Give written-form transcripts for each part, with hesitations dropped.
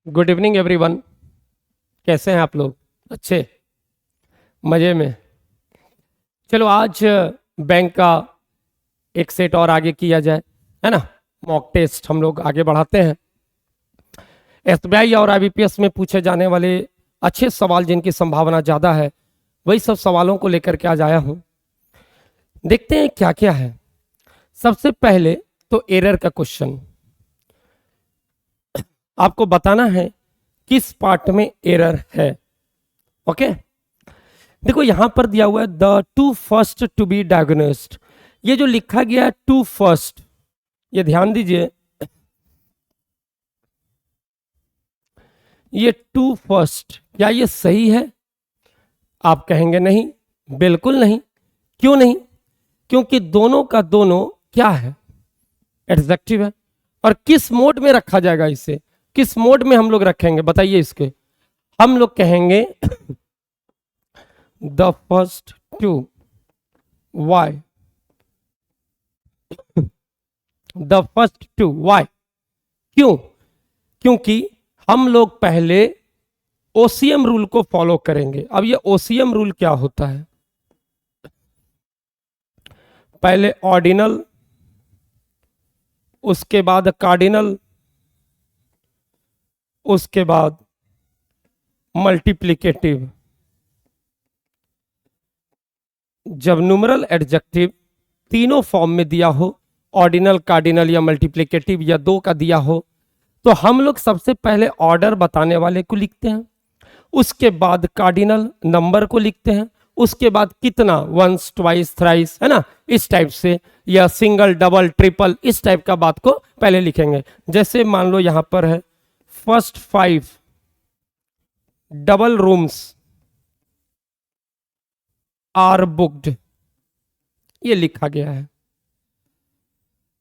Good evening everyone. कैसे हैं आप लोग? अच्छे, मजे में। चलो आज बैंक का एक सेट और आगे किया जाए, है ना। मॉक टेस्ट हम लोग आगे बढ़ाते हैं। एसबीआई और आईबीपीएस में पूछे जाने वाले अच्छे सवाल जिनकी संभावना ज्यादा है, वही सब सवालों को लेकर के आज आया हूं। देखते हैं क्या क्या है। सबसे पहले तो एरर का क्वेश्चन आपको बताना है किस पार्ट में एरर है। ओके, देखो यहां पर दिया हुआ है the two first to be diagnosed. ये जो लिखा गया है टू फर्स्ट, ये ध्यान दीजिए, ये टू फर्स्ट क्या ये सही है? आप कहेंगे नहीं, बिल्कुल नहीं। क्यों नहीं? क्योंकि दोनों का दोनों क्या है? एडजेक्टिव है। और किस मोड में रखा जाएगा इसे? किस मोड में हम लोग रखेंगे बताइए इसके? हम लोग कहेंगे the first two. Why? The first two why? क्यों? क्योंकि हम लोग पहले ओसीएम रूल को फॉलो करेंगे। अब ये ओसीएम रूल क्या होता है? पहले ऑर्डिनल, उसके बाद कार्डिनल, उसके बाद मल्टीप्लिकेटिव। जब न्यूमरल एडजेक्टिव तीनों फॉर्म में दिया हो, ऑर्डिनल, कार्डिनल या मल्टीप्लिकेटिव या दो का दिया हो, तो हम लोग सबसे पहले ऑर्डर बताने वाले को लिखते हैं, उसके बाद कार्डिनल नंबर को लिखते हैं, उसके बाद कितना, वंस, ट्वाइस, थ्राइस, है ना, इस टाइप से, या सिंगल, डबल, ट्रिपल, इस टाइप का बात को पहले लिखेंगे। जैसे मान लो यहां पर है first 5 double rooms are booked, ये लिखा गया है।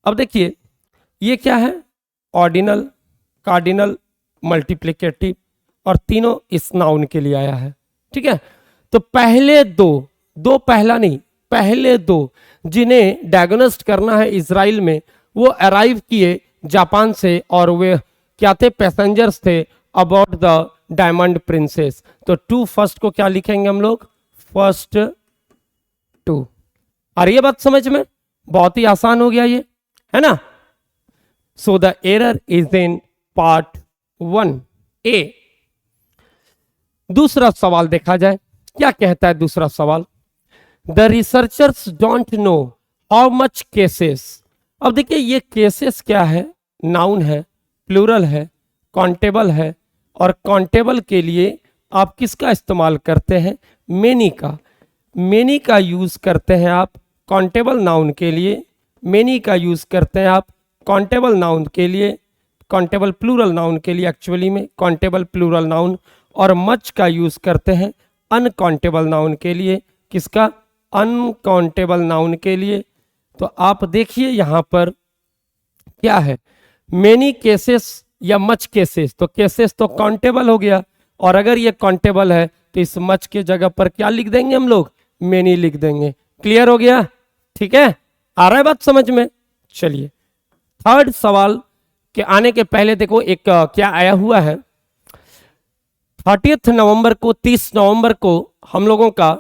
अब देखिए ये क्या है? ऑर्डिनल, कार्डिनल, मल्टीप्लिकेटिव, और तीनों इस नाउन के लिए आया है। ठीक है, तो पहले दो पहला नहीं, पहले दो जिन्हें डायग्नोस्ट करना है इजराइल में, वो अराइव किए जापान से, और वे क्या थे? पैसेंजर्स थे अबाउट द डायमंड प्रिंसेस। तो टू फर्स्ट को क्या लिखेंगे हम लोग? First to. आ रही है बात समझ में? बहुत ही आसान हो गया ये, है ना। So the error is in part 1A। दूसरा सवाल देखा जाए, क्या कहता है दूसरा सवाल? The researchers don't know how much cases. अब देखिए ये केसेस क्या है? नाउन है, प्लूरल है, काउंटेबल है, और काउंटेबल के लिए आप किसका इस्तेमाल करते हैं? मेनी का। मेनी का यूज करते हैं आप काउंटेबल नाउन के लिए, मेनी का यूज करते हैं आप काउंटेबल नाउन के लिए, काउंटेबल प्लूरल नाउन के लिए, एक्चुअली में काउंटेबल प्लूरल नाउन, और मच का यूज करते हैं अनकाउंटेबल नाउन के लिए। किसका? अनकाउंटेबल नाउन के लिए। तो आप देखिए यहां पर क्या है? मेनी केसेस या मच केसेस। तो केसेस तो काउंटेबल हो गया, और अगर ये काउंटेबल है तो इस मच के जगह पर क्या लिख देंगे हम लोग? मेनी लिख देंगे। क्लियर हो गया? ठीक है, आ रहा है बात समझ में? चलिए थर्ड सवाल के आने के पहले देखो एक क्या आया हुआ है। 30 नवंबर को, 30 नवंबर को हम लोगों का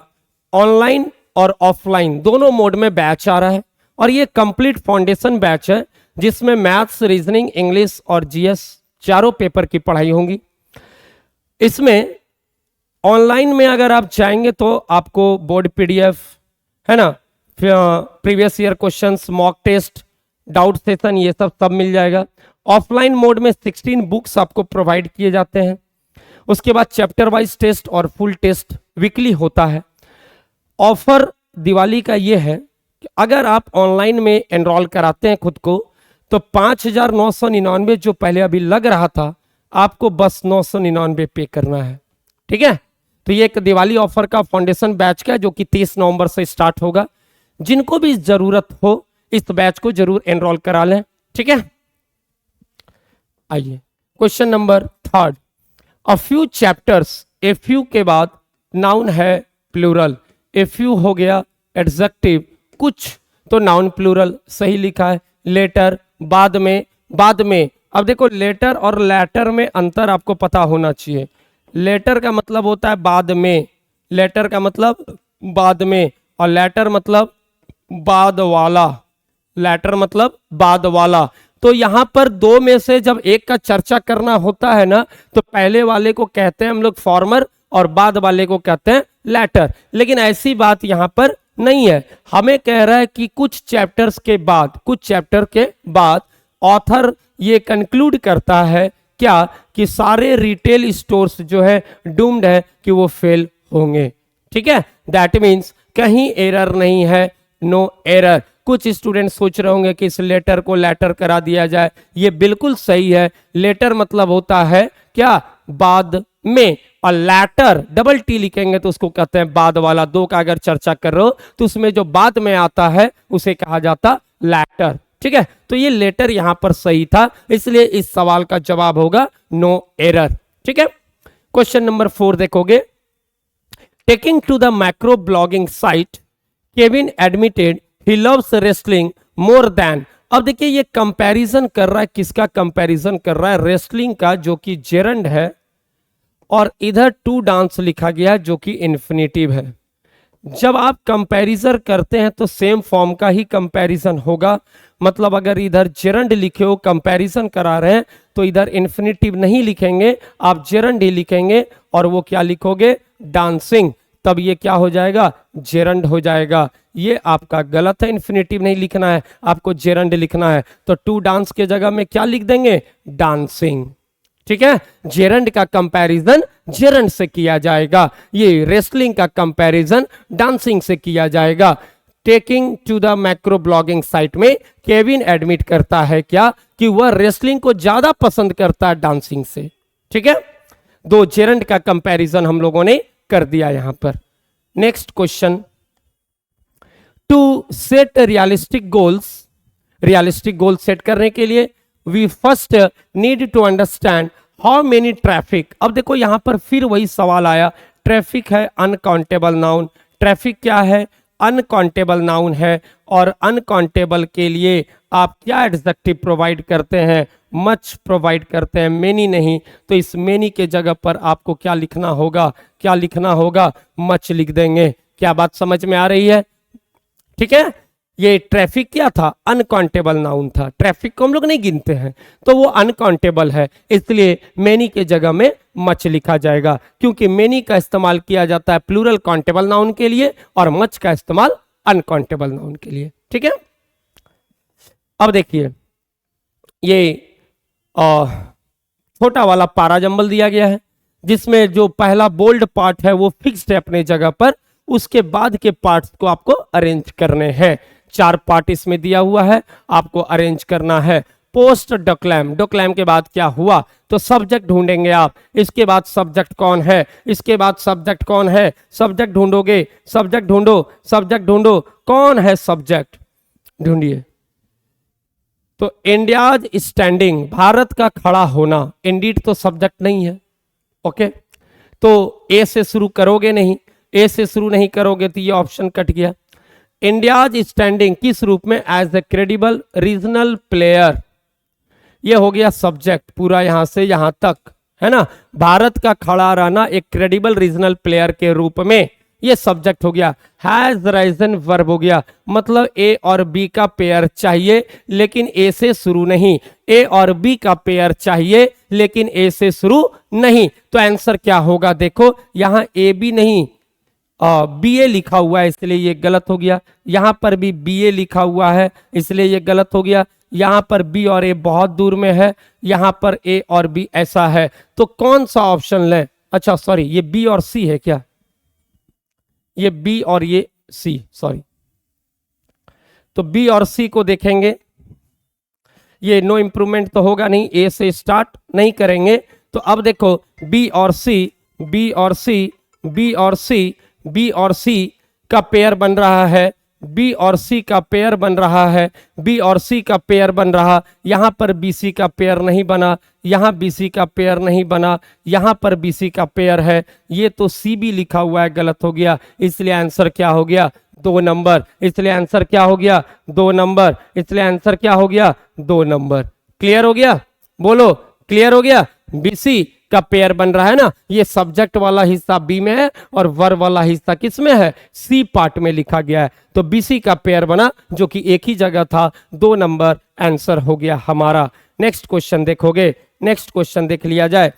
ऑनलाइन और ऑफलाइन दोनों मोड में बैच आ रहा है, और ये कंप्लीट फाउंडेशन बैच है जिसमें मैथ्स, रीजनिंग, इंग्लिश और जीएस चारों पेपर की पढ़ाई होंगी। इसमें ऑनलाइन में अगर आप जाएंगे तो आपको बोर्ड पीडीएफ, है ना, previous year questions, mock test, doubt session, ये सब मिल जाएगा। ऑफलाइन मोड में 16 बुक्स आपको प्रोवाइड किए जाते हैं। उसके बाद चैप्टर वाइज टेस्ट और फुल टेस्ट वीकली होता है। ऑफर दिवाली का ये है कि अगर आप ऑनलाइन में एनरोल कराते हैं खुद को, तो 5,999 जो पहले अभी लग रहा था, आपको बस 999 पे करना है। ठीक है, तो ये एक दिवाली ऑफर का फाउंडेशन बैच का है जो कि 30 नवंबर से स्टार्ट होगा। जिनको भी जरूरत हो इस बैच को जरूर एनरोल करा लें। ठीक है, आइए question number 3। A few chapters, a few के बाद नाउन है प्लूरल, ए फ्यू हो गया एडजेक्टिव, कुछ तो नाउन प्लूरल सही लिखा है। लेटर बाद में, बाद में। अब देखो लेटर और लैटर में अंतर आपको पता होना चाहिए। लेटर का मतलब होता है बाद में, लेटर का मतलब बाद में, और लेटर मतलब बाद वाला, लेटर मतलब बाद वाला। तो यहां पर दो में से जब एक का चर्चा करना होता है ना, तो पहले वाले को कहते हैं हम लोग फॉर्मर और बाद वाले को कहते हैं लेटर। लेकिन ऐसी बात यहां पर नहीं है। हमें कह रहा है कि कुछ चैप्टर्स के बाद, कुछ चैप्टर के बाद ऑथर ये कंक्लूड करता है क्या, कि सारे रिटेल स्टोर्स जो है डूम्ड है कि वो फेल होंगे। ठीक है, दैट मीन्स कहीं एरर नहीं है, नो एरर। कुछ स्टूडेंट सोच रहे होंगे कि इस लेटर को लेटर करा दिया जाए, ये बिल्कुल सही है। लेटर मतलब होता है क्या, बाद में, और लैटर डबल टी लिखेंगे तो उसको कहते हैं बाद वाला। दो का अगर चर्चा कर रहे हो तो उसमें जो बाद में आता है उसे कहा जाता लैटर। ठीक है, तो ये लेटर यहां पर सही था, इसलिए इस सवाल का जवाब होगा नो एरर। ठीक है, क्वेश्चन नंबर 4 देखोगे। Taking to the macro blogging site, Kevin admitted he loves wrestling more than. अब देखिए ये कंपैरिजन कर रहा है, किसका कंपैरिजन कर रहा है, रेसलिंग का, जो कि जेरंड है, और इधर टू डांस लिखा गया है जो कि इन्फिनेटिव है। जब आप कंपैरिजन करते हैं तो सेम फॉर्म का ही कंपैरिजन होगा। मतलब अगर इधर जेरंड लिखे हो, कंपैरिजन करा रहे हैं, तो इधर इन्फिनेटिव नहीं लिखेंगे, आप जेरंड ही लिखेंगे, और वो क्या लिखोगे, डांसिंग। तब ये क्या हो जाएगा, जेरंड हो जाएगा। ये आपका गलत है, इन्फिनेटिव नहीं लिखना है, आपको जेरंड लिखना है। तो टू डांस के जगह में क्या लिख देंगे, डांसिंग। ठीक है, जेरंड का कंपैरिजन जेरंड से किया जाएगा, ये रेसलिंग का कंपैरिजन डांसिंग से किया जाएगा। Taking to the macro blogging site में केविन एडमिट करता है क्या, कि वह रेसलिंग को ज्यादा पसंद करता है डांसिंग से। ठीक है, दो जेरंड का कंपैरिजन हम लोगों ने कर दिया यहां पर। Next question, to set realistic goals, realistic goal set करने के लिए we first need to understand how many traffic. अब देखो यहां पर फिर वही सवाल आया, ट्रैफिक है अनकाउंटेबल नाउन। ट्रैफिक क्या है, अनकाउंटेबल नाउन है, और अनकाउंटेबल के लिए आप क्या एडजेक्टिव प्रोवाइड करते हैं, मच प्रोवाइड करते हैं, मेनी नहीं। तो इस मेनी के जगह पर आपको क्या लिखना होगा, क्या लिखना होगा, मच लिख देंगे। क्या बात समझ में आ रही है। ठीक है, ये ट्रैफिक क्या था, अनकाउंटेबल नाउन था। ट्रैफिक को हम लोग नहीं गिनते हैं, तो वो अनकाउंटेबल है, इसलिए मेनी के जगह में मच लिखा जाएगा, क्योंकि मेनी का इस्तेमाल किया जाता है प्लूरल काउंटेबल नाउन के लिए, और मच का इस्तेमाल अनकाउंटेबल नाउन के लिए। ठीक है, अब देखिए ये छोटा वाला पारा जंबल दिया गया है, जिसमें जो पहला बोल्ड पार्ट है वो फिक्स्ड है अपने जगह पर, उसके बाद के पार्ट्स को आपको अरेंज करने हैं। 4 पार्ट इसमें दिया हुआ है, आपको अरेंज करना है। पोस्ट डोक्लैम, डोक्लैम के बाद क्या हुआ, तो सब्जेक्ट ढूंढेंगे आप, इसके बाद सब्जेक्ट कौन है, इसके बाद सब्जेक्ट कौन है, सब्जेक्ट ढूंढोगे, सब्जेक्ट ढूंढो, सब्जेक्ट ढूंढो, कौन है सब्जेक्ट, ढूंढिए। तो इंडियाज स्टैंडिंग, भारत का खड़ा होना, इंडीड तो सब्जेक्ट नहीं है। ओके, तो ए से शुरू करोगे नहीं, ए से शुरू नहीं करोगे तो ये ऑप्शन कट गया। इंडियाज स्टैंडिंग किस रूप में, as a credible regional player, ये हो गया सब्जेक्ट पूरा यहां से यहां तक, है ना। भारत का खड़ा रहना एक क्रेडिबल रीजनल प्लेयर के रूप में, ये सब्जेक्ट हो गया। हैज राइजन वर्ब हो गया, मतलब ए और बी का पेयर चाहिए लेकिन ए से शुरू नहीं, ए और बी का पेयर चाहिए लेकिन ए से शुरू नहीं। तो आंसर क्या होगा, देखो यहां ए बी नहीं बी ए लिखा हुआ है, इसलिए ये गलत हो गया। यहां पर भी बी ए लिखा हुआ है, इसलिए ये गलत हो गया। यहां पर बी और ए बहुत दूर में है, यहां पर ए और बी ऐसा है, तो कौन सा ऑप्शन लें। अच्छा सॉरी, ये बी और सी है क्या, ये बी और ये सी, सॉरी। तो बी और सी को देखेंगे, ये नो इंप्रूवमेंट तो होगा नहीं, ए से स्टार्ट नहीं करेंगे। तो अब देखो बी और सी, बी और सी, बी और सी, बी और सी का पेयर बन रहा है, बी और सी का पेयर बन रहा है, बी और सी का पेयर बन रहा। यहां पर बी सी का पेयर नहीं बना, यहां बी सी का पेयर नहीं बना, यहां पर बी सी का पेयर है, ये तो सी बी लिखा हुआ है, गलत हो गया। इसलिए आंसर क्या हो गया, 2 नंबर, इसलिए आंसर क्या हो गया 2 नंबर, इसलिए आंसर क्या हो गया 2 नंबर। क्लियर हो गया, बोलो क्लियर हो गया। बीसी का पेयर बन रहा है ना, ये सब्जेक्ट वाला हिस्सा बी में है और वर्ब वाला हिस्सा किस में है, सी पार्ट में लिखा गया है। तो बीसी का पेयर बना जो कि एक ही जगह था, 2 नंबर आंसर हो गया हमारा। नेक्स्ट क्वेश्चन देखोगे, नेक्स्ट क्वेश्चन देख लिया जाए।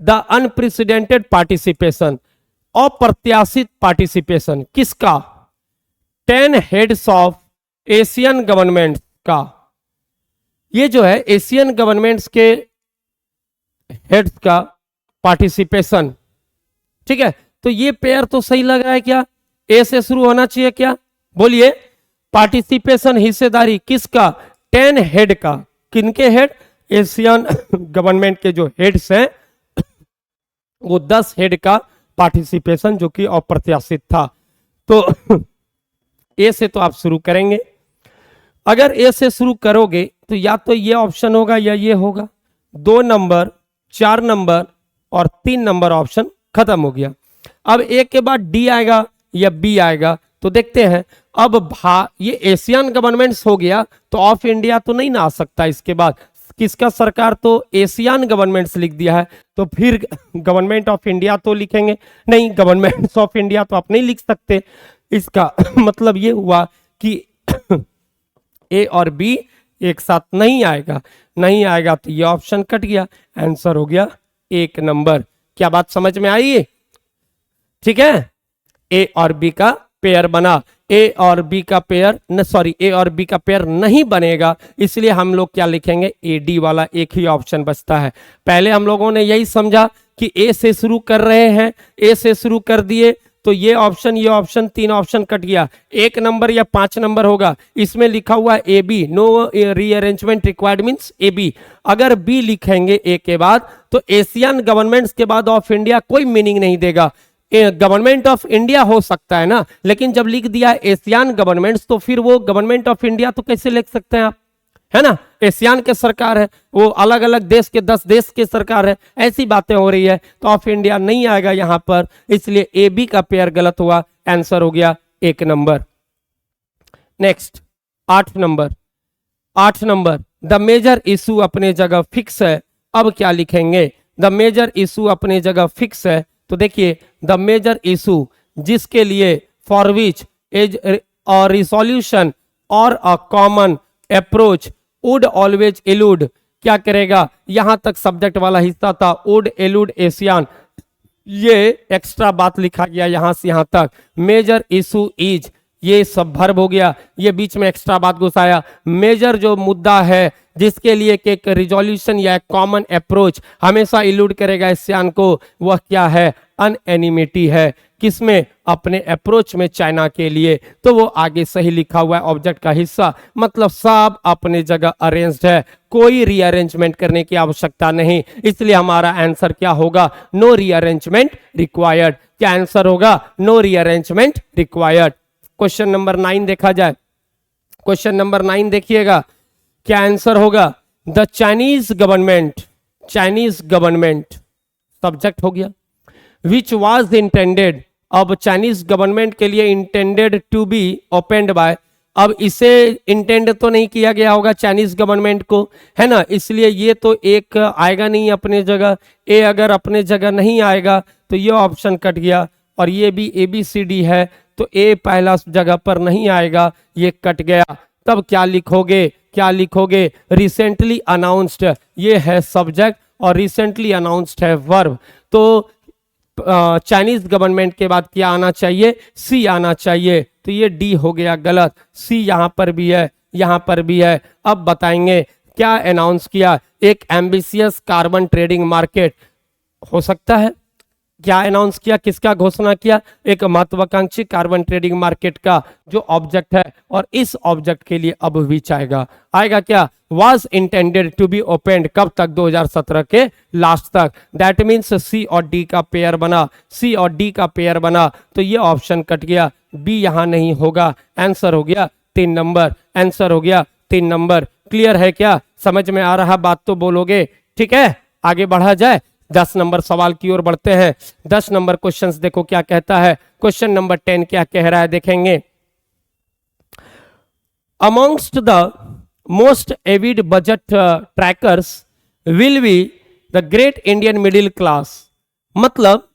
द अनप्रेसिडेंटेड पार्टिसिपेशन, अप्रत्याशित पार्टिसिपेशन किसका, 10 हेड्स ऑफ एशियन गवर्नमेंट का। ये जो है एशियन गवर्नमेंट्स के हेड्स का पार्टिसिपेशन, ठीक है। तो ये पेयर तो सही लग रहा है क्या, ए से शुरू होना चाहिए क्या, बोलिए। पार्टिसिपेशन हिस्सेदारी किसका, 10 हेड का, किनके हेड, एशियन गवर्नमेंट के जो हेड्स हैं वो 10 हेड का पार्टिसिपेशन जो कि अप्रत्याशित था। तो ए से तो आप शुरू करेंगे, अगर ए से शुरू करोगे तो या तो ये ऑप्शन होगा या ये होगा, 2 नंबर 4 नंबर और 3 नंबर ऑप्शन खत्म हो गया। अब ए के बाद डी आएगा या बी आएगा, तो देखते हैं। अब ये एशियन गवर्नमेंट्स हो गया तो ऑफ इंडिया तो नहीं ना आ सकता, इसके बाद किसका सरकार, तो एशियन गवर्नमेंट्स लिख दिया है, तो फिर गवर्नमेंट ऑफ इंडिया तो लिखेंगे नहीं, गवर्नमेंट्स ऑफ इंडिया तो आप नहीं लिख सकते। इसका मतलब ये हुआ कि ए और बी एक साथ नहीं आएगा, नहीं आएगा तो ये ऑप्शन कट गया, आंसर हो गया 1 नंबर। क्या बात समझ में आई है, ठीक है। ए और बी का पेयर बना, ए और बी का पेयर ए और बी का पेयर नहीं बनेगा, इसलिए हम लोग क्या लिखेंगे, ए डी वाला एक ही ऑप्शन बचता है। पहले हम लोगों ने यही समझा कि ए से शुरू कर रहे हैं, ए से शुरू कर दिए तो ये ऑप्शन 3 ऑप्शन कट गया, 1 नंबर या 5 नंबर होगा। इसमें लिखा हुआ है A B, no rearrangement required means A B. अगर बी लिखेंगे ए के बाद तो एशियन गवर्नमेंट्स के बाद ऑफ इंडिया कोई मीनिंग नहीं देगा। गवर्नमेंट ऑफ इंडिया हो सकता है ना, लेकिन जब लिख दिया एशियन गवर्नमेंट्स तो फिर वो गवर्नमेंट ऑफ इंडिया तो कैसे लिख सकते हैं आप, है ना। एशियन के सरकार है, वो अलग अलग देश के 10 देश के सरकार है, ऐसी बातें हो रही है, तो ऑफ इंडिया नहीं आएगा यहां पर, इसलिए ए बी का पेयर गलत हुआ, आंसर हो गया 1 number. Next 8 number, 8 number, the major issue अपने जगह फिक्स है। अब क्या लिखेंगे, द मेजर इशू अपने जगह फिक्स है, तो देखिए द मेजर इशू जिसके लिए फॉर विच एज और रिसोल्यूशन और a common approach would always elude, क्या करेगा, यहां तक सब्जेक्ट वाला हिस्सा था, वुड एलूड एशियन, ये एक्स्ट्रा बात लिखा गया यहां से यहां तक। मेजर इशू इज, ये सब वर्ब हो गया, ये बीच में एक्स्ट्रा बात घुसाया। मेजर जो मुद्दा है जिसके लिए एक रिजोल्यूशन या कॉमन अप्रोच हमेशा इल्यूड करेगा एशियन को, वह क्या है, अनएनिमिटी है। किसमें, अपने अप्रोच में चाइना के लिए, तो वो आगे सही लिखा हुआ है ऑब्जेक्ट का हिस्सा, मतलब सब अपने जगह अरेंज्ड है, कोई रीअरेंजमेंट करने की आवश्यकता नहीं, इसलिए हमारा आंसर क्या होगा, नो रीअरेंजमेंट रिक्वायर्ड। क्या आंसर होगा, no rearrangement required. Question number 9 देखा जाए, क्वेश्चन नंबर 9 देखिएगा, क्या आंसर होगा, the Chinese government, Chinese government subject हो गया, विच वॉज इंटेंडेड, अब चाइनीज गवर्नमेंट के लिए intended to be opened by, अब इसे इंटेंड तो नहीं किया गया होगा चाइनीज गवर्नमेंट को, है ना, इसलिए ये तो एक आएगा नहीं अपने जगह। ए अगर अपने जगह नहीं आएगा तो ये ऑप्शन कट गया, और ये भी ए बी सी डी है तो ए पहला जगह पर नहीं आएगा, ये कट गया। तब क्या लिखोगे, क्या लिखोगे, रिसेंटली अनाउंस्ड, ये है सब्जेक्ट और रिसेंटली अनाउंस्ड है वर्ब। तो चाइनीज गवर्नमेंट के बाद क्या आना चाहिए, सी आना चाहिए, तो ये डी हो गया गलत, सी यहां पर भी है, यहां पर भी है। अब बताएंगे क्या अनाउंस किया, एक एम्बिशियस कार्बन ट्रेडिंग मार्केट हो सकता है, क्या अनाउंस किया, किसका घोषणा किया, एक महत्वाकांक्षी कार्बन ट्रेडिंग मार्केट का जो ऑब्जेक्ट है, और इस ऑब्जेक्ट के लिए अब विच आएगा, आएगा क्या, was intended to be opened, कब तक, 2017 के लास्ट तक। दैट मीन्स सी और डी का पेयर बना, सी और डी का पेयर बना, तो ये ऑप्शन कट गया, बी यहां नहीं होगा, आंसर हो गया 3 नंबर, आंसर हो गया 3 नंबर। क्लियर है क्या, समझ में आ रहा बात तो बोलोगे, ठीक है। आगे बढ़ा जाए, 10 नंबर सवाल की ओर बढ़ते हैं। 10 नंबर क्वेश्चंस देखो क्या कहता है। क्वेश्चन नंबर 10 क्या कह रहा है देखेंगे। Amongst the most avid budget trackers will be the great Indian middle class. मतलब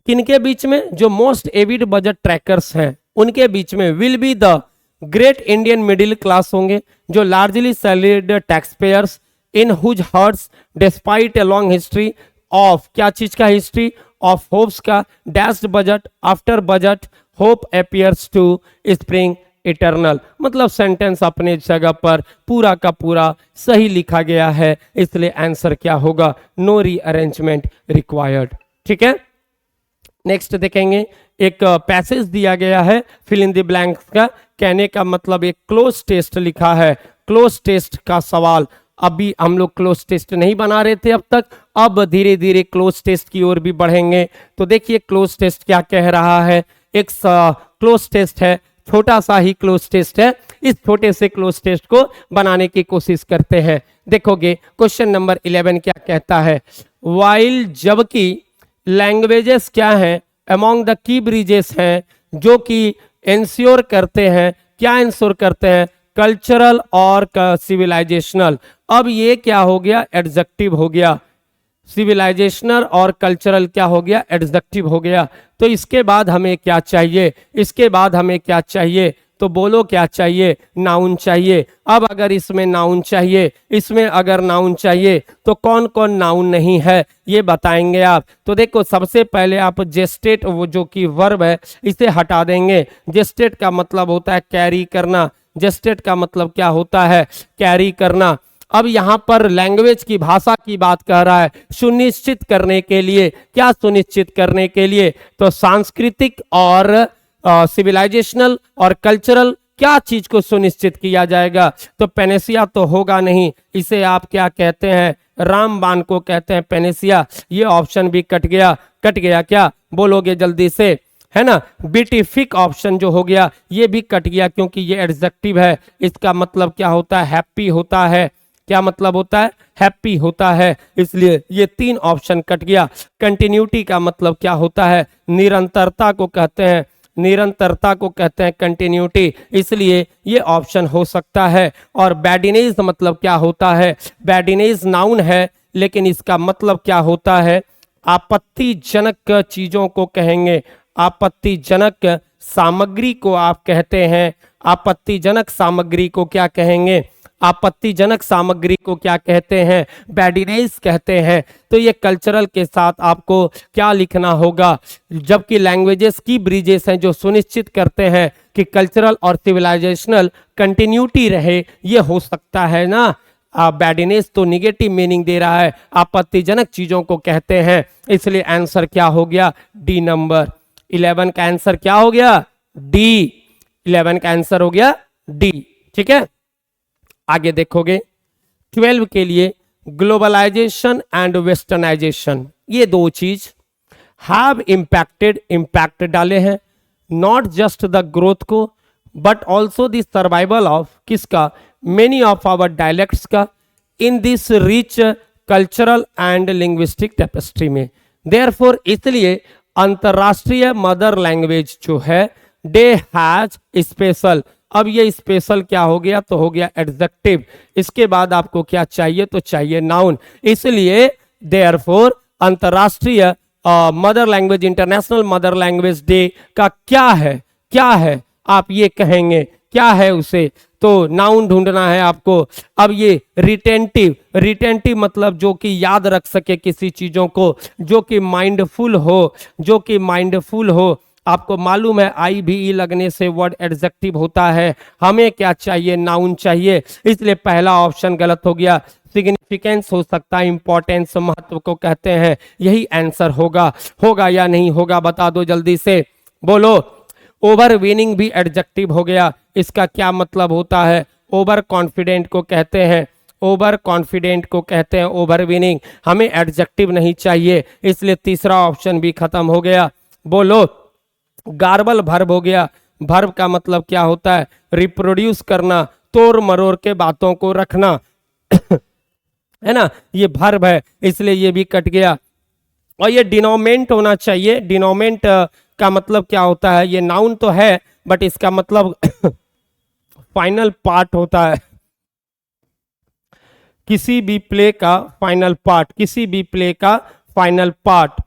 किनके बीच में, जो मोस्ट एविड बजट ट्रैकर्स हैं उनके बीच में will be the great Indian middle class होंगे, जो largely salaried tax payers in whose hearts despite a long history of, क्या चीज का हिस्ट्री ऑफ होप्स का, dashed budget after budget hope appears to spring eternal. मतलब sentence अपने जगह पर पूरा का पूरा सही लिखा गया है, इसलिए आंसर क्या होगा, नो रीअरेंजमेंट रिक्वायर्ड। ठीक है, नेक्स्ट देखेंगे। एक पैसेज दिया गया है फिल इन द ब्लैंक्स का, कहने का मतलब एक क्लोज टेस्ट लिखा है। क्लोज टेस्ट का सवाल, अभी हम लोग क्लोज टेस्ट नहीं बना रहे थे अब तक, अब धीरे धीरे क्लोज टेस्ट की ओर भी बढ़ेंगे। तो देखिए क्लोज टेस्ट क्या कह रहा है। एक क्लोज टेस्ट है, छोटा सा ही क्लोज टेस्ट है, इस छोटे से क्लोज टेस्ट को बनाने की कोशिश करते हैं। देखोगे क्वेश्चन नंबर 11 क्या कहता है। वाइल, जबकि लैंग्वेजेस क्या है, अमॉन्ग द की ब्रिजेस हैं जो कि इंश्योर करते हैं, क्या इंश्योर करते हैं, कल्चरल और सिविलाइजेशनल। अब ये क्या हो गया, एडजेक्टिव हो गया। सिविलाइजेशनल और कल्चरल क्या हो गया, एडजेक्टिव हो गया। तो इसके बाद हमें क्या चाहिए, इसके बाद हमें क्या चाहिए, तो बोलो क्या चाहिए, नाउन चाहिए। अब अगर इसमें नाउन चाहिए, इसमें अगर नाउन चाहिए तो कौन कौन नाउन नहीं है ये बताएंगे आप। तो देखो सबसे पहले आप जेस्टेट, वो जो कि वर्ब है, इसे हटा देंगे। जेस्टेट का मतलब होता है कैरी करना, जेस्टेट का मतलब क्या होता है, कैरी करना। अब यहां पर लैंग्वेज की, भाषा की बात कर रहा है, सुनिश्चित करने के लिए, क्या सुनिश्चित करने के लिए, तो सांस्कृतिक और सिविलाइजेशनल और कल्चरल, क्या चीज को सुनिश्चित किया जाएगा, तो पेनेसिया तो होगा नहीं, इसे आप क्या कहते हैं, रामबाण को कहते हैं पेनेसिया। ये ऑप्शन भी कट गया, कट गया क्या बोलोगे जल्दी से, है ना। बीटिफिक ऑप्शन जो हो गया ये भी कट गया, क्योंकि ये एडजेक्टिव है, इसका मतलब क्या होता है, हैप्पी होता है। क्या मतलब होता है, हैप्पी होता है, इसलिए ये 3 ऑप्शन कट गया। कंटिन्यूटी का मतलब क्या होता है, निरंतरता को कहते हैं, निरंतरता को कहते हैं कंटिन्यूटी, इसलिए ये ऑप्शन हो सकता है। और बैडिनेज मतलब क्या होता है, बैडिनेज नाउन है, लेकिन इसका मतलब क्या होता है, आपत्तिजनक चीजों को कहेंगे, आपत्तिजनक सामग्री को आप कहते हैं। आपत्तिजनक सामग्री को क्या कहेंगे, आपत्तिजनक सामग्री को क्या कहते हैं, बैडिनेस कहते हैं। तो ये कल्चरल के साथ आपको क्या लिखना होगा, जबकि लैंग्वेजेस की ब्रिजेस हैं जो सुनिश्चित करते हैं कि कल्चरल और सिविलाइजेशनल कंटिन्यूटी रहे, ये हो सकता है ना। बैडिनेस तो निगेटिव मीनिंग दे रहा है, आपत्तिजनक चीजों को कहते हैं, इसलिए आंसर क्या हो गया, डी नंबर। 11 का आंसर क्या हो गया, डी। 11 का आंसर हो गया डी। ठीक है, आगे देखोगे 12 के लिए ग्लोबलाइजेशन एंड वेस्टर्नाइजेशन, ये दो चीज हैव इम्पैक्टेड, इम्पैक्ट डाले हैं, नॉट जस्ट द ग्रोथ को but also the survival of किसका, मेनी ऑफ आवर डायलेक्ट्स का, in this rich cultural and linguistic tapestry में। देयरफॉर इसलिए अंतरराष्ट्रीय मदर लैंग्वेज जो है, डे हैज स्पेशल। अब ये स्पेशल क्या हो गया, तो हो गया एडजेक्टिव। इसके बाद आपको क्या चाहिए, तो चाहिए नाउन, इसलिए देयरफॉर अंतरराष्ट्रीय mother language, international mother language day का क्या है, क्या है आप ये कहेंगे, क्या है उसे, तो नाउन ढूंढना है आपको। अब ये रिटेंटिव, रिटेंटिव मतलब जो कि याद रख सके किसी चीजों को, जो कि माइंडफुल हो, जो कि माइंडफुल हो। आपको मालूम है आई भी ई लगने से वर्ड एडजेक्टिव होता है, हमें क्या चाहिए, नाउन चाहिए, इसलिए पहला ऑप्शन गलत हो गया। सिग्निफिकेंस हो सकता है, इंपॉर्टेंस, महत्व को कहते हैं, यही आंसर होगा। होगा या नहीं होगा बता दो जल्दी से, बोलो। ओवरविनिंग भी एडजेक्टिव हो गया, इसका क्या मतलब होता है, ओवर कॉन्फिडेंट को कहते हैं, ओवर कॉन्फिडेंट को कहते हैं ओवरविनिंग, हमें एडजेक्टिव नहीं चाहिए, इसलिए तीसरा ऑप्शन भी खत्म हो गया। बोलो। गार्बल भर्ब हो गया, भर्ब का मतलब क्या होता है, रिप्रोड्यूस करना, तोड़ मरोड़ के बातों को रखना है ना, ये भर्ब है, इसलिए ये भी कट गया। और ये डिनोमेंट होना चाहिए। डिनोमेंट का मतलब क्या होता है, ये नाउन तो है बट इसका मतलब फाइनल पार्ट होता है, किसी भी प्ले का फाइनल पार्ट, किसी भी प्ले का फाइनल पार्ट।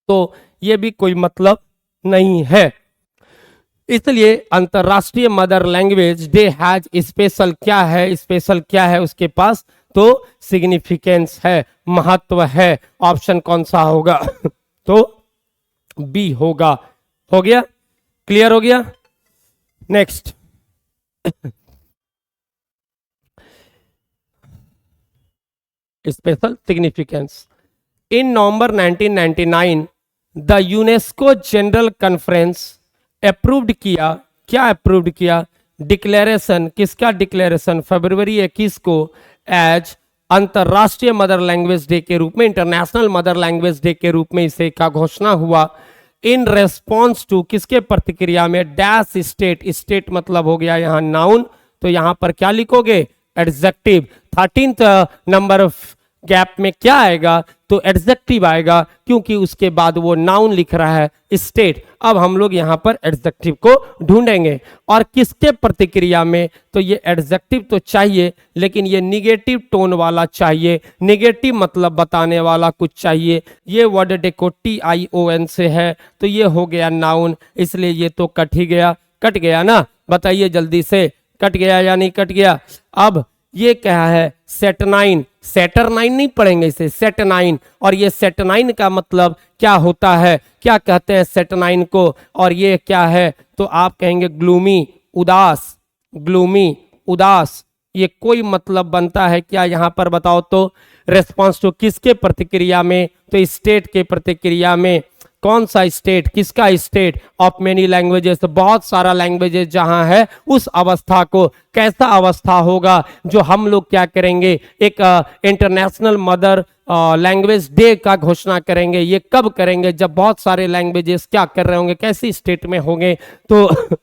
तो ये भी कोई मतलब नहीं है। इसलिए अंतरराष्ट्रीय mother language day has special क्या है, स्पेशल क्या है उसके पास, तो सिग्निफिकेंस है, महत्व है। ऑप्शन कौन सा होगा तो बी होगा। हो गया, क्लियर हो गया। Next, special significance. In November 1999 the UNESCO general conference approved किया, क्या अप्रूव्ड किया, डिक्लेरेशन, किसका डिक्लेरेशन, फरवरी 21 को एज अंतरराष्ट्रीय मदर लैंग्वेज डे के रूप में, इंटरनेशनल मदर लैंग्वेज डे के रूप में इसे का घोषणा हुआ। इन रेस्पॉन्स टू, किसके प्रतिक्रिया में, डैश स्टेट, स्टेट मतलब हो गया यहां नाउन, तो यहां पर क्या लिखोगे, एडजेक्टिव। 13th नंबर गैप में क्या आएगा, तो एडजेक्टिव आएगा, क्योंकि उसके बाद वो नाउन लिख रहा है स्टेट। अब हम लोग यहां पर एडजेक्टिव को ढूंढेंगे, और किसके प्रतिक्रिया में, तो ये एडजेक्टिव तो चाहिए लेकिन ये निगेटिव टोन वाला चाहिए, निगेटिव मतलब बताने वाला कुछ चाहिए। ये वर्ड देखो TION से है, तो ये हो गया नाउन, इसलिए ये तो कट ही गया, कट गया ना, बताइए जल्दी से, कट गया या नहीं कट गया। अब ये क्या है, सेटनाइन, सेटरनाइन नहीं पढ़ेंगे इसे, सेटनाइन, और ये सेटनाइन का मतलब क्या होता है, क्या कहते हैं सेटनाइन को, और ये क्या है, तो आप कहेंगे ग्लूमी, उदास, ग्लूमी, उदास। ये कोई मतलब बनता है क्या यहां पर बताओ तो, रेस्पॉन्स टू किसके प्रतिक्रिया में, तो स्टेट के प्रतिक्रिया में। कौन सा स्टेट, किसका स्टेट, ऑफ मेनी लैंग्वेजेस, बहुत सारा लैंग्वेजेस जहां है, उस अवस्था को, कैसा अवस्था होगा जो हम लोग क्या करेंगे, एक इंटरनेशनल मदर लैंग्वेज डे का घोषणा करेंगे। ये कब करेंगे, जब बहुत सारे लैंग्वेजेस क्या कर रहे होंगे, कैसी स्टेट में होंगे, तो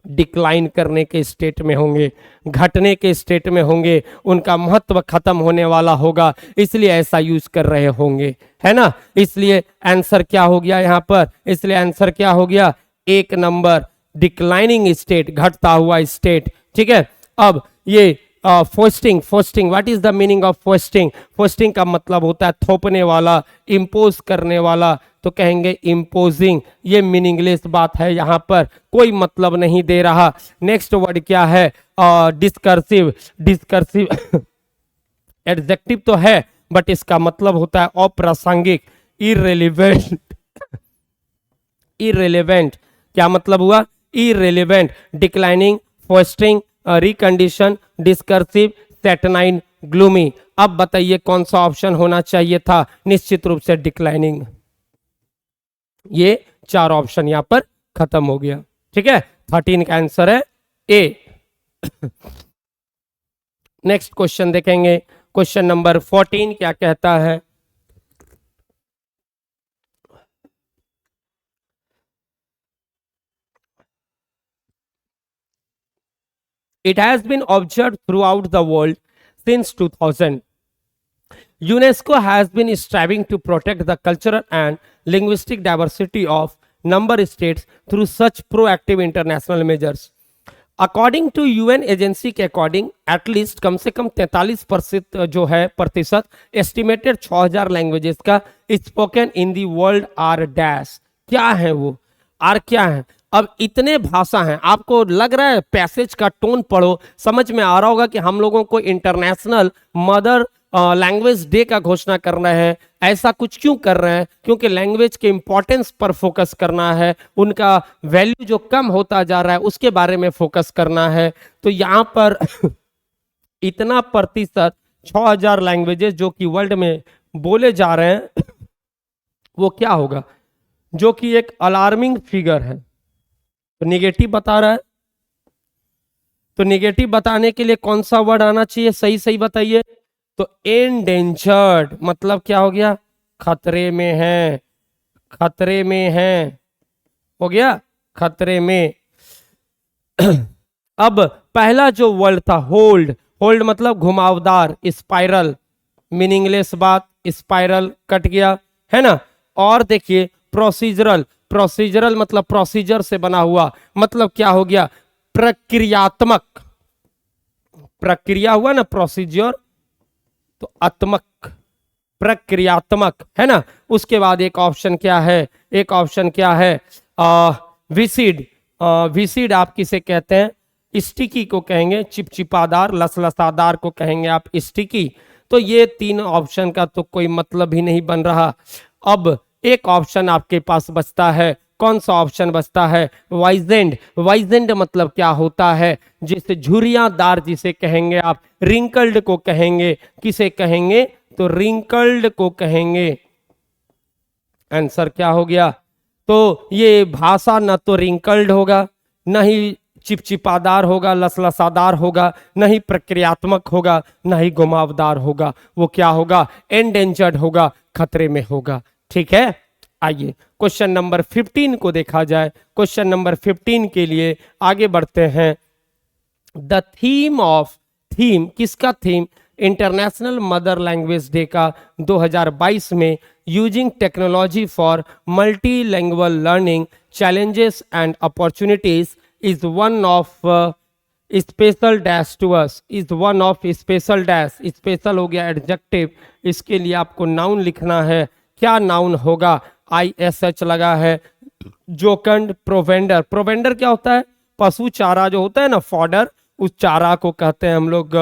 डिक्लाइन करने के स्टेट में होंगे, घटने के स्टेट में होंगे, उनका महत्व खत्म होने वाला होगा, इसलिए ऐसा यूज कर रहे होंगे, है ना। इसलिए आंसर क्या हो गया यहां पर, इसलिए आंसर क्या हो गया, 1 नंबर, डिक्लाइनिंग स्टेट, घटता हुआ स्टेट। ठीक है, अब ये fostering, fostering, what is the meaning of fostering, fostering का मतलब होता है थोपने वाला, इम्पोज करने वाला, तो कहेंगे इम्पोजिंग। ये मीनिंगलेस बात है, यहां पर कोई मतलब नहीं दे रहा। नेक्स्ट वर्ड क्या है, डिस्कर्सिव, डिस्कर्सिव एडजेक्टिव तो है बट इसका मतलब होता है अप्रासंगिक, इररिलेवेंट, इररिलेवेंट, क्या मतलब हुआ, irrelevant. Declining, fostering, recondition, discursive, saturnine, gloomy. अब बताइए कौन सा ऑप्शन होना चाहिए था, निश्चित रूप से डिक्लाइनिंग। ये 4 ऑप्शन यहां पर खत्म हो गया। ठीक है, 13 का आंसर है ए। नेक्स्ट क्वेश्चन देखेंगे, क्वेश्चन नंबर 14 क्या कहता है, it has been observed throughout the world since 2000. UNESCO has been striving to protect the cultural and linguistic diversity of number states through such proactive international measures. According to UN agency के according at least कम से कम 43% जो है प्रतिशत, estimated 6000 languages का spoken in the world are dash, क्या है वो, आर क्या है। अब इतने भाषा हैं, आपको लग रहा है पैसेज का टोन पढ़ो समझ में आ रहा होगा कि हम लोगों को इंटरनेशनल मदर लैंग्वेज डे का घोषणा कर रहे हैं। ऐसा कुछ क्यों कर रहे हैं, क्योंकि लैंग्वेज के इंपॉर्टेंस पर फोकस करना है, उनका वैल्यू जो कम होता जा रहा है उसके बारे में फोकस करना है। तो यहाँ पर इतना प्रतिशत 6000 लैंग्वेजेस जो कि वर्ल्ड में बोले जा रहे हैं वो क्या होगा, जो कि एक अलार्मिंग फिगर है। तो निगेटिव बता रहा है, तो निगेटिव बताने के लिए कौन सा वर्ड आना चाहिए, सही सही बताइए। तो एंडेंजर्ड मतलब क्या हो गया, खतरे में है, खतरे में है, हो गया खतरे में। अब पहला जो वर्ड था होल्ड, होल्ड मतलब घुमावदार, स्पाइरल, मीनिंगलेस बात, स्पाइरल कट गया, है ना। और देखिए प्रोसीजरल, प्रोसीजरल मतलब प्रोसीजर से बना हुआ, मतलब क्या हो गया, प्रक्रियात्मक, प्रक्रिया हुआ ना प्रोसीजर, तो आत्मक, प्रक्रियात्मक, है ना। उसके बाद एक ऑप्शन क्या है, एक ऑप्शन क्या है, विसिड, विसिड आप किसे कहते हैं, स्टिकी को कहेंगे, चिपचिपादार लसलसादार को कहेंगे आप स्टिकी। तो ये तीन ऑप्शन का तो कोई मतलब ही नहीं बन रहा। अब एक ऑप्शन आपके पास बचता है, कौन सा ऑप्शन बचता है, वाइजेंड। वाइजेंड मतलब क्या होता है, जिसे झुर्रियादार जिसे कहेंगे आप, रिंकल्ड को कहेंगे, किसे कहेंगे, तो रिंकल्ड को कहेंगे। आंसर क्या हो गया, तो ये भाषा न तो रिंकल्ड होगा, न ही चिपचिपादार होगा, लसलसादार होगा, न ही प्रक्रियात्मक होगा, न ही घुमावदार होगा, वो क्या होगा, एंडेंजर्ड होगा, खतरे में होगा। ठीक है, आइए क्वेश्चन नंबर 15 को देखा जाए। क्वेश्चन नंबर 15 के लिए आगे बढ़ते हैं। द थीम ऑफ, थीम किसका theme, international mother language day का 2022 में, using technology for multilanguage learning challenges and opportunities is one of special dash to us, is one of special dash, special हो गया एडजेक्टिव, इसके लिए आपको noun लिखना है। क्या नाउन होगा, ISH लगा है, जोकंड, प्रोवेंडर। प्रोवेंडर क्या होता है, पशु चारा जो होता है ना, फॉडर, उस चारा को कहते हैं हम लोग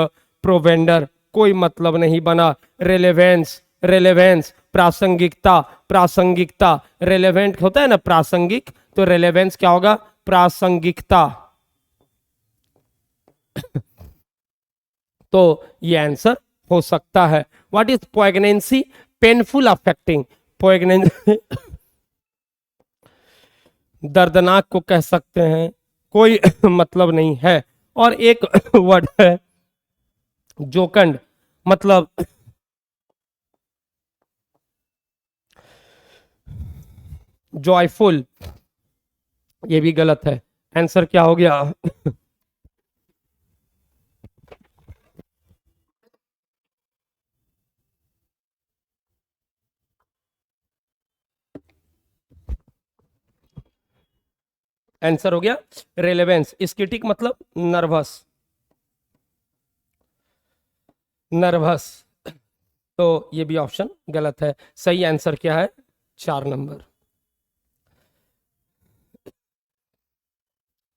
प्रोवेंडर, कोई मतलब नहीं बना। रेलेवेंस, रेलेवेंस प्रासंगिकता, प्रासंगिकता, रेलेवेंट होता है ना प्रासंगिक, तो रेलेवेंस क्या होगा, प्रासंगिकता। तो ये आंसर हो सकता है। व्हाट इज पोइग्नेंसी, पेनफुल अफेक्टिंग, पोइग्नेंसी दर्दनाक को कह सकते हैं, कोई मतलब नहीं है। और एक वर्ड है जोकंड, मतलब जॉयफुल, ये भी गलत है। आंसर क्या हो गया, आंसर हो गया रेलेवेंस। स्किटिक मतलब नर्वस, नर्वस, तो ये भी ऑप्शन गलत है। सही आंसर क्या है, 4 नंबर।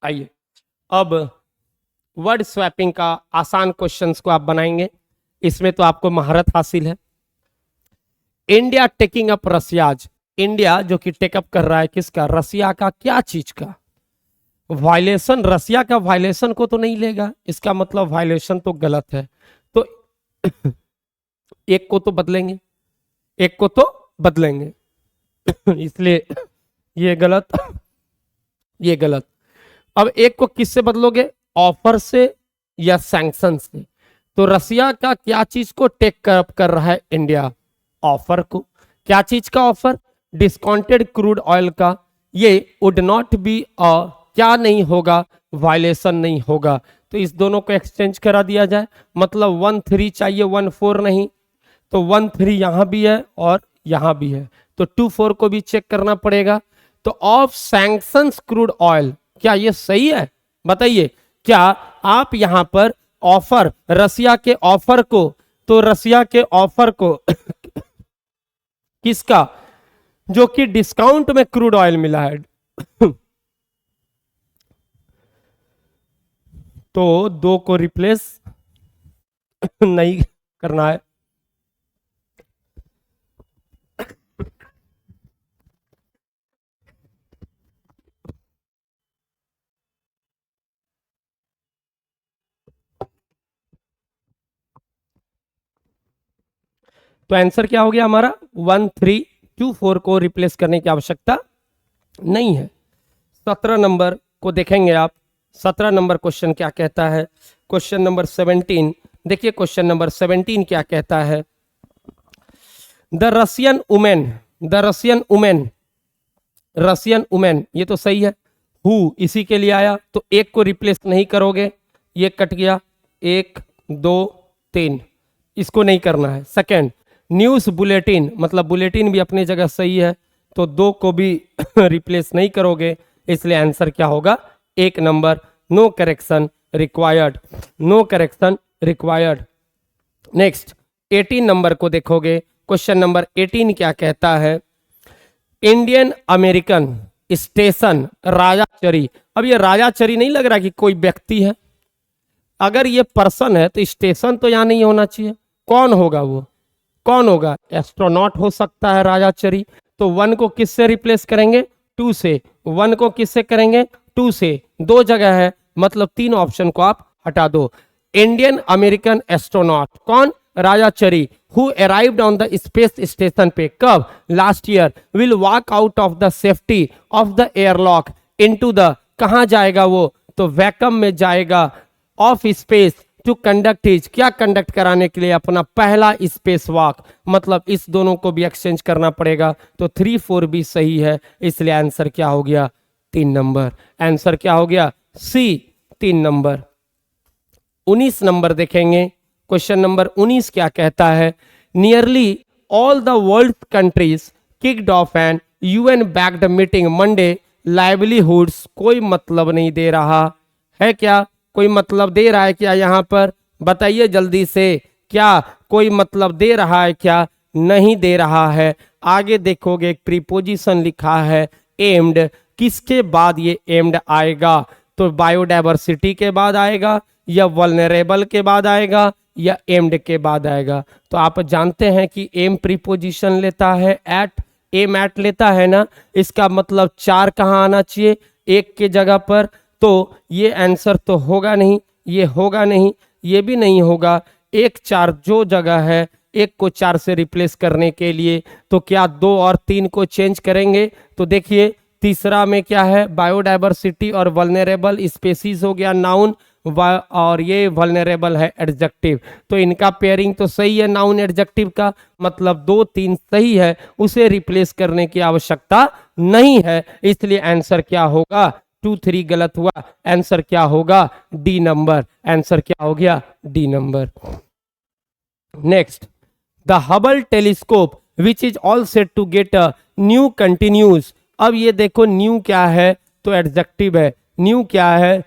आइए अब वर्ड स्वैपिंग का आसान क्वेश्चंस को आप बनाएंगे, इसमें तो आपको महारत हासिल है। India taking up Russia's, India जो कि टेकअप कर रहा है किसका, रसिया का, क्या चीज का, वायलेशन, रसिया का वायलेशन को तो नहीं लेगा, इसका मतलब वायलेशन तो गलत है, तो एक को तो बदलेंगे, एक को तो बदलेंगे इसलिए ये गलत, ये गलत। अब एक को किससे बदलोगे, ऑफर से या सैंक्शन से। तो रसिया का क्या चीज को टेक अप कर रहा है इंडिया, ऑफर को। क्या चीज का ऑफर, डिस्काउंटेड क्रूड ऑयल का। ये वुड नॉट बी क्या नहीं होगा, वायलेशन नहीं होगा। तो इस दोनों को एक्सचेंज करा दिया जाए, मतलब 1-3 चाहिए 1-4 नहीं, तो 1-3 यहां भी है और यहां भी है, तो 2-4 को भी चेक करना पड़ेगा। तो ऑफ सैंक्शंस क्रूड ऑयल, क्या ये सही है, बताइए। क्या आप यहां पर ऑफर, रसिया के ऑफर को, तो रसिया के ऑफर को किसका, जो कि डिस्काउंट में क्रूड ऑयल मिला है तो 2 को रिप्लेस नहीं करना है। तो आंसर क्या हो गया हमारा, 1-3-2-4 को रिप्लेस करने की आवश्यकता नहीं है। 17 नंबर को देखेंगे आप, 17 नंबर क्वेश्चन क्या कहता है, क्वेश्चन नंबर 17, देखिए क्वेश्चन नंबर 17 क्या कहता है। The Russian women, the Russian women, Russian women, ये तो सही है, हु इसी के लिए आया, तो एक को रिप्लेस नहीं करोगे, ये कट गया, 1 2 3, इसको नहीं करना है। सेकेंड, न्यूज बुलेटिन, मतलब बुलेटिन भी अपनी जगह सही है, तो 2 को भी रिप्लेस नहीं करोगे, इसलिए आंसर क्या होगा? 1 नंबर। No correction required, no correction required. Next 18 number को देखोगे, क्वेश्चन नंबर 18 क्या कहता है? Indian American station Rajachari. अब ये राजाचरी नहीं लग रहा कि कोई व्यक्ति है, अगर ये पर्सन है तो स्टेशन तो यहां नहीं होना चाहिए। कौन होगा वो? कौन होगा? एस्ट्रोनॉट हो सकता है राजाचरी। तो 1 को किससे रिप्लेस करेंगे? 2 से। 1 को किससे करेंगे? 2 से। 2 जगह है, मतलब 3 ऑप्शन को आप हटा दो। इंडियन अमेरिकन एस्ट्रोनॉट कौन? Rajachari, who arrived on the space station पे कब? Last year, will walk out of the safety of the airlock into the, कहां जाएगा वो? तो वैकम में जाएगा of space to conduct his, क्या कंडक्ट कराने के लिए? अपना पहला स्पेस वॉक। मतलब इस दोनों को भी एक्सचेंज करना पड़ेगा, तो 3, 4 भी सही है, इसलिए आंसर क्या हो गया? 3 नंबर। आंसर क्या हो गया? सी, 3 नंबर। 19 नंबर देखेंगे, क्वेश्चन नंबर 19 क्या कहता है? Nearly all the world countries kicked off an UN backed meeting Monday livelihoods. कोई मतलब नहीं दे रहा है क्या? कोई मतलब दे रहा है क्या यहाँ पर? बताइए जल्दी से, क्या कोई मतलब दे रहा है क्या? नहीं दे रहा है। आगे देखोगे एक प्रीपोजिशन लिखा है एम्ड, किसके बाद ये एम्ड आएगा? तो बायोडाइवर्सिटी के बाद आएगा, या वल्नरेबल के बाद आएगा, या एम्ड के बाद आएगा? तो आप जानते हैं कि एम प्रीपोजिशन लेता है एट, एम एट लेता है ना, इसका मतलब 4 कहाँ आना चाहिए? 1 के जगह पर। तो ये आंसर तो होगा नहीं, ये होगा नहीं, ये भी नहीं होगा। 1, 4 जो जगह है, 1 को 4 से रिप्लेस करने के लिए तो क्या 2 और 3 को चेंज करेंगे? तो देखिए तीसरा में क्या है? बायोडाइवर्सिटी और वल्नरेबल स्पेसीज हो गया नाउन, और ये वल्नरेबल है एडजेक्टिव। तो इनका पेयरिंग तो सही है नाउन एडजेक्टिव का, मतलब 2, 3 सही है, उसे रिप्लेस करने की आवश्यकता नहीं है, इसलिए आंसर क्या होगा? 2, 3 गलत हुआ, आंसर क्या होगा? D number. आंसर क्या हो गया? D number. Next, the Hubble telescope which is all set to get a new continues. अब ये देखो न्यू क्या है? तो एडजेक्टिव है। न्यू क्या है?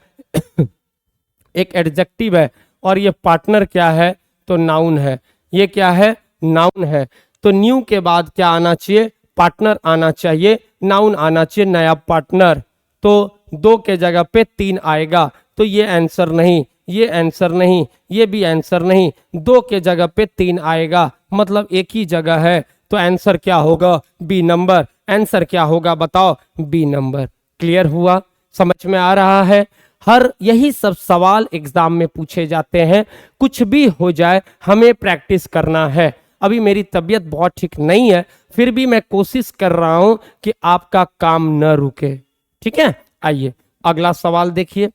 एक एडजेक्टिव है, और ये पार्टनर क्या है? तो नाउन है। ये क्या है? नाउन है। तो न्यू के बाद क्या आना चाहिए? पार्टनर आना चाहिए, नाउन आना चाहिए, नया पार्टनर। तो 2 के जगह पे 3 आएगा, तो ये आंसर नहीं, ये आंसर नहीं, ये भी आंसर नहीं। 2 के जगह पे 3 आएगा, मतलब एक ही जगह है, तो आंसर क्या होगा? B number. आंसर क्या होगा बताओ? B number. क्लियर हुआ? समझ में आ रहा है? हर यही सब सवाल एग्जाम में पूछे जाते हैं। कुछ भी हो जाए हमें प्रैक्टिस करना है। अभी मेरी तबीयत बहुत ठीक नहीं है, फिर भी मैं कोशिश कर रहा हूं कि आपका काम न रुके। ठीक है, आइए अगला सवाल देखिए।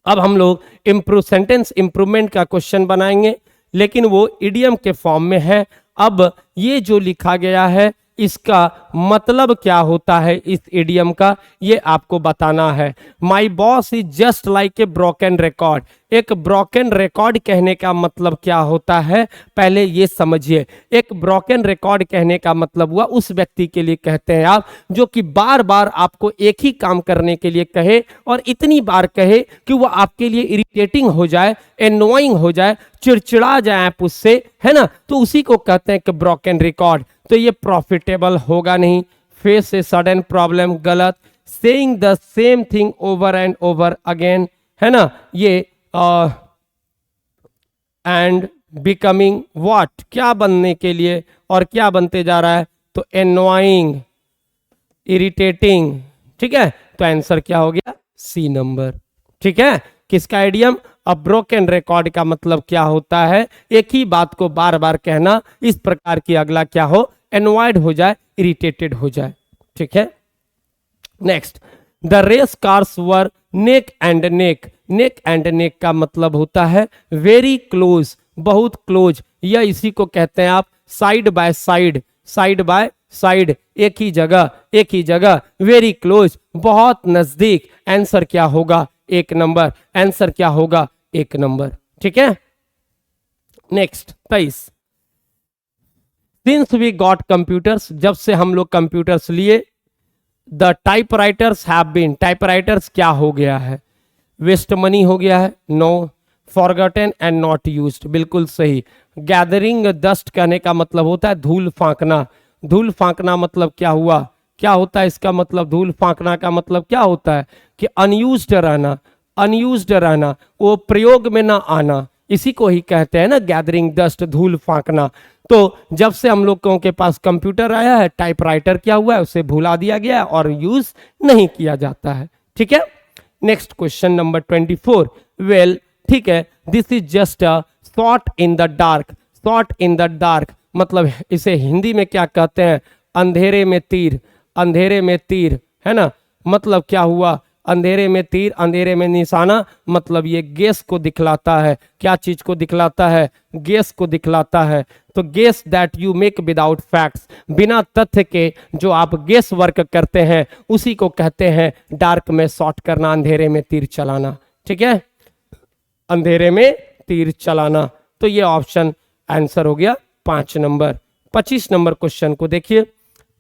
अब हम लोग सेंटेंस इंप्रूवमेंट का क्वेश्चन बनाएंगे, लेकिन वो इडियम के फॉर्म में है। अब ये जो लिखा गया है इसका मतलब क्या होता है, इस इडियम का, ये आपको बताना है। My boss is just like a broken record. एक ब्रोकन रिकॉर्ड कहने का मतलब क्या होता है, पहले ये समझिए। एक ब्रोकन रिकॉर्ड कहने का मतलब हुआ उस व्यक्ति के लिए कहते हैं आप, जो कि बार बार आपको एक ही काम करने के लिए कहे, और इतनी बार कहे कि वो आपके लिए इरिटेटिंग हो जाए, एनोइंग हो जाए, चिड़चिड़ा जाए आप उससे, है ना, तो उसी को कहते हैं कि ब्रोकन रिकॉर्ड। तो ये प्रॉफिटेबल होगा नहीं। फेस ए सडन प्रॉब्लम, गलत। Saying the same thing over and over again, है ना, ये एंड बिकमिंग व्हाट, क्या बनने के लिए, और क्या बनते जा रहा है? तो एनोइंग, इरिटेटिंग। ठीक है, तो आंसर क्या हो गया? C number. ठीक है, किसका आइडियम? अब ब्रोकन रिकॉर्ड का मतलब क्या होता है? एक ही बात को बार बार कहना, इस प्रकार की अगला क्या हो? एनॉयड हो जाए, इरिटेटेड हो जाए। ठीक है, next, the race cars were neck and neck. Neck and neck का मतलब होता है वेरी क्लोज, बहुत क्लोज, या इसी को कहते हैं आप side by side, side by side, एक ही जगह, एक ही जगह, वेरी क्लोज, बहुत नजदीक। आंसर क्या होगा? 1 नंबर। आंसर क्या होगा? 1 नंबर। ठीक है, next 23, since we got computers, जब से हम लोग कंप्यूटर्स लिए, the typewriters have been, typewriters क्या हो गया है, वेस्ट मनी हो गया है, no, forgotten and not used, बिल्कुल सही। गैदरिंग डस्ट कहने का मतलब होता है धूल फांकना, धूल फांकना मतलब क्या हुआ, क्या होता है इसका मतलब, धूल फांकना का मतलब क्या होता है कि अनयूज्ड रहना, अनयूज्ड रहना, वो प्रयोग में ना आना, इसी को ही कहते हैं ना गैदरिंग डस्ट, धूल फांकना। तो जब से हम लोगों के पास कंप्यूटर आया है, टाइपराइटर क्या हुआ है, उसे भुला दिया गया है और यूज नहीं किया जाता है। ठीक है, नेक्स्ट क्वेश्चन नंबर 24। वेल, ठीक है, this is just a shot in the dark, shot in the dark मतलब इसे हिंदी में क्या कहते हैं, अंधेरे में तीर, अंधेरे में तीर, है ना। मतलब क्या हुआ, अंधेरे में तीर, अंधेरे में निशाना, मतलब ये गैस को दिखलाता है, क्या चीज को दिखलाता है, गैस को दिखलाता है। तो guess that you make without facts, बिना तथ्य के जो आप गेस वर्क करते हैं उसी को कहते हैं डार्क में शॉट करना, अंधेरे में तीर चलाना। ठीक है, अंधेरे में तीर चलाना। तो ये ऑप्शन आंसर हो गया 5 नंबर। 25 नंबर क्वेश्चन को देखिए,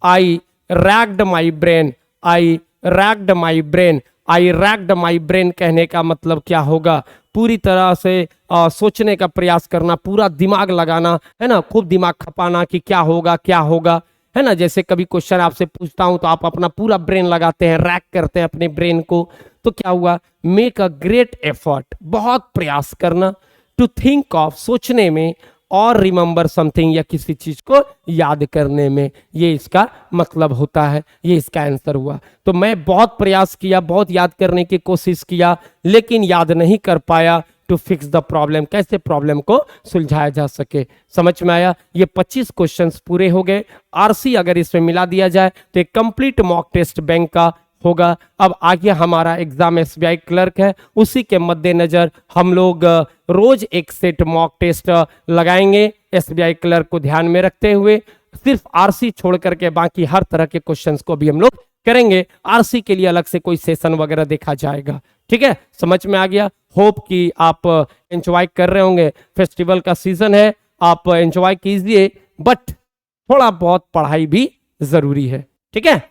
I racked my brain, I racked my brain, I racked my brain कहने का मतलब क्या होगा, पूरी तरह से सोचने का प्रयास करना, पूरा दिमाग लगाना, है ना, खूब दिमाग खपाना कि क्या होगा क्या होगा, है ना। जैसे कभी क्वेश्चन आपसे पूछता हूं तो आप अपना पूरा ब्रेन लगाते हैं, रैक करते हैं अपने ब्रेन को। तो क्या हुआ, मेक अ ग्रेट एफर्ट, बहुत प्रयास करना, टू थिंक ऑफ, सोचने में, और रिमेंबर समथिंग, या किसी चीज को याद करने में, ये इसका मतलब होता है, ये इसका आंसर हुआ। तो मैं बहुत प्रयास किया, बहुत याद करने की कोशिश किया, लेकिन याद नहीं कर पाया, टू फिक्स द प्रॉब्लम, कैसे प्रॉब्लम को सुलझाया जा सके। समझ में आया। ये 25 क्वेश्चंस पूरे हो गए। आरसी अगर इसमें मिला दिया जाए तो एक कंप्लीट मॉक टेस्ट बैंक का होगा। अब आगे हमारा एग्जाम एसबीआई क्लर्क है, उसी के मद्देनजर हम लोग रोज एक सेट मॉक टेस्ट लगाएंगे एसबीआई क्लर्क को ध्यान में रखते हुए। सिर्फ आरसी छोड़ करके बाकी हर तरह के क्वेश्चंस को भी हम लोग करेंगे। आरसी के लिए अलग से कोई सेशन वगैरह देखा जाएगा। ठीक है, समझ में आ गया। होप कि आप एंजॉय कर रहे होंगे, फेस्टिवल का सीजन है, आप एंजॉय कीजिए, बट थोड़ा बहुत पढ़ाई भी जरूरी है। ठीक है,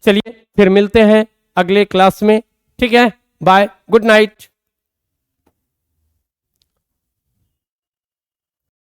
चलिए फिर मिलते हैं अगले क्लास में। ठीक है, बाय, गुड नाइट।